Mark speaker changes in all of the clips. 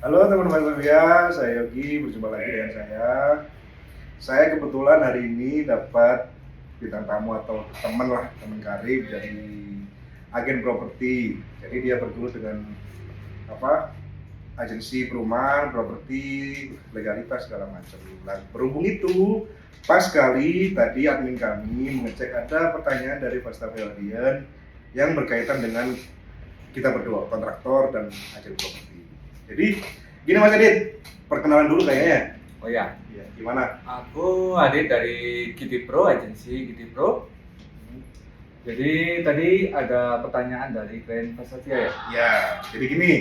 Speaker 1: Halo teman-teman Sofia, saya Yogi, berjumpa lagi dengan saya. Saya kebetulan hari ini dapat bintang tamu atau teman lah, teman karib dari agen properti. Jadi dia bergelut dengan apa? Agensi perumahan, properti, legalitas segala macam. Nah, berhubung itu, pas sekali tadi admin kami mengecek ada pertanyaan dari First Pavilion yang berkaitan dengan kita berdua, kontraktor dan agen properti. Jadi gini Mas Adit, perkenalan dulu kayaknya.
Speaker 2: Oh ya,
Speaker 1: Ya, gimana?
Speaker 2: aku Adit dari Kitty Pro, agensi Kitty Pro. Jadi tadi ada pertanyaan dari klien Prasetya ya?
Speaker 1: Ya, jadi gini,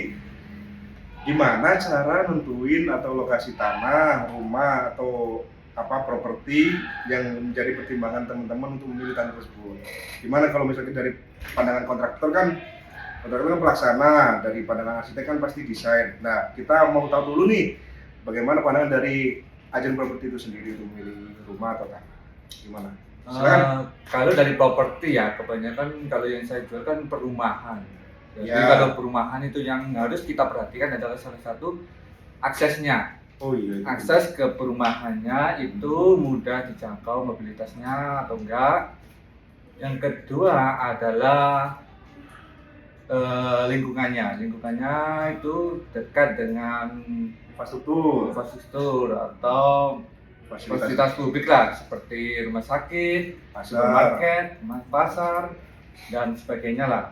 Speaker 1: gimana cara nentuin atau lokasi tanah, rumah atau apa properti yang menjadi pertimbangan teman-teman untuk memilih tanah tersebut? Gimana kalau misalnya dari pandangan kontraktor kan pelaksana, dari pandangan arsitek kan pasti desain. Nah, kita mau tahu dulu nih, bagaimana pandangan dari agen properti itu sendiri untuk memilih rumah atau tanah? Gimana? Silakan.
Speaker 2: Kalau dari properti ya, kebanyakan kalau yang saya jual kan perumahan. Jadi
Speaker 1: Ya.
Speaker 2: kalau perumahan itu yang harus kita perhatikan adalah salah satu aksesnya.
Speaker 1: Oh iya.
Speaker 2: Akses ke perumahannya itu mudah dijangkau mobilitasnya atau enggak. Yang kedua adalah lingkungannya itu dekat dengan infrastruktur atau fasilitas publik lah, seperti rumah sakit, supermarket, pasar dan sebagainya lah.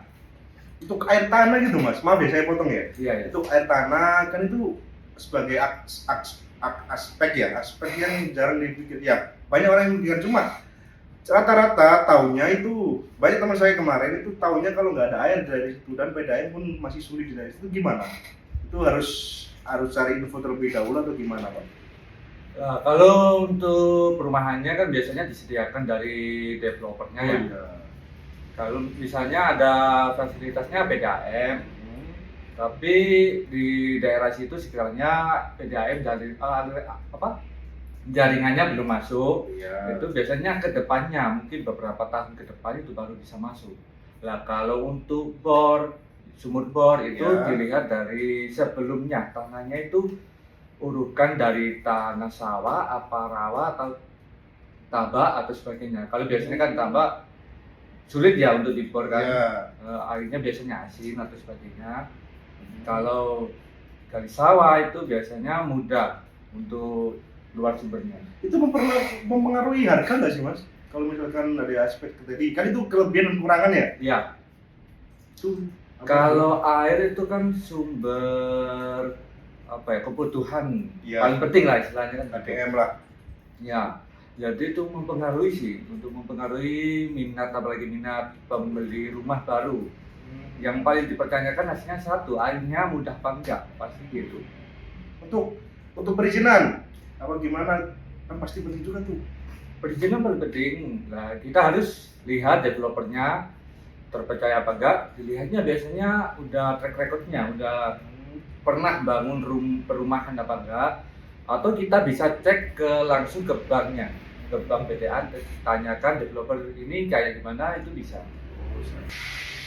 Speaker 1: Itu air tanah gitu Mas, maaf ya saya potong ya.
Speaker 2: Iya, ya.
Speaker 1: Itu air tanah kan itu sebagai aspek yang jarang dipikir ya. Banyak orang yang mikir, cuma rata-rata taunya itu, banyak teman saya kemarin itu taunya kalau nggak ada air dari situ dan PDAM pun masih sulit dari situ. Gimana? Itu harus cari info terlebih dahulu atau gimana Pak?
Speaker 2: Nah, kalau untuk perumahannya kan biasanya disediakan dari developernya ya.
Speaker 1: Iya.
Speaker 2: Kalau misalnya ada fasilitasnya PDAM, tapi di daerah situ sekitarnya PDAM dari jaringannya belum masuk.
Speaker 1: Iya.
Speaker 2: Itu biasanya ke depannya, mungkin beberapa tahun ke depan itu baru bisa masuk. Lah kalau untuk sumur bor itu
Speaker 1: Ya.
Speaker 2: dilihat dari sebelumnya tanahnya itu urukan dari tanah sawah, apa rawa atau tabak atau sebagainya. Kalau biasanya kan tabak sulit ya untuk dibor kan,
Speaker 1: Ya.
Speaker 2: airnya biasanya asin atau sebagainya. Kalau dari sawah itu biasanya mudah untuk luar sumbernya.
Speaker 1: Itu mempengaruhi harga nggak sih Mas? Kalau misalkan dari aspek tadi, kan itu kelebihan dan kekurangan ya?
Speaker 2: Iya. Kalau air itu kan sumber kebutuhan paling penting lah istilahnya kan.
Speaker 1: ADM lah.
Speaker 2: Ya, jadi itu mempengaruhi sih, untuk mempengaruhi minat, apalagi minat pembeli rumah baru. Yang paling dipertanyakan hasilnya satu, airnya mudah apa enggak, pasti gitu.
Speaker 1: Untuk perizinan apa gimana, kan pasti penting juga tuh.
Speaker 2: Perizinan paling penting. Nah, kita harus lihat developernya terpercaya apa enggak. Dilihatnya biasanya udah track recordnya, udah pernah bangun perumahan apa enggak, atau kita bisa cek langsung ke banknya, ke bank BDA, tanyakan developer ini kayak gimana, itu bisa.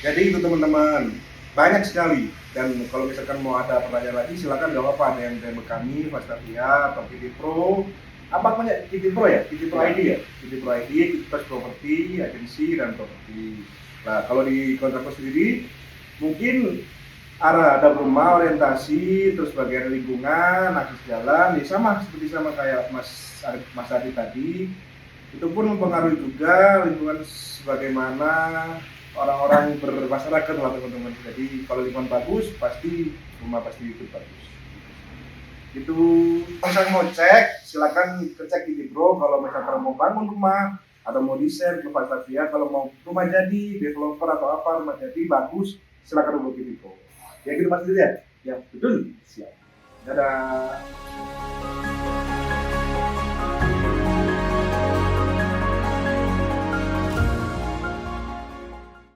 Speaker 1: Jadi itu teman-teman, banyak sekali. Dan kalau misalkan mau ada pertanyaan lagi silakan, gak apa-apa, ada yang DM kami, Fastavia atau Kitty Pro. Apa namanya? Kitty Pro ya? Kitty Pro ID ya? Kitty Pro ID, kita properti, agensi dan properti. Nah, kalau di kontraktor sendiri mungkin ada rumah, orientasi, terus bagian lingkungan, akses jalan, ya seperti kayak Mas Adi tadi. Itu pun mempengaruhi juga lingkungan, sebagaimana orang-orang bermasyarakat lah teman-teman. Jadi kalau lingkungan bagus, pasti rumah pasti itu bagus. Itu pasang mau cek, silakan cek di Bro. Kalau misalkan mau bangun rumah atau mau desain ke Fastavia, kalau mau rumah jadi, developer atau apa rumah jadi bagus, silakan hubungi Bro. Ya gitu Mas Dil ya?
Speaker 2: Ya, betul.
Speaker 1: Siap. Dadah.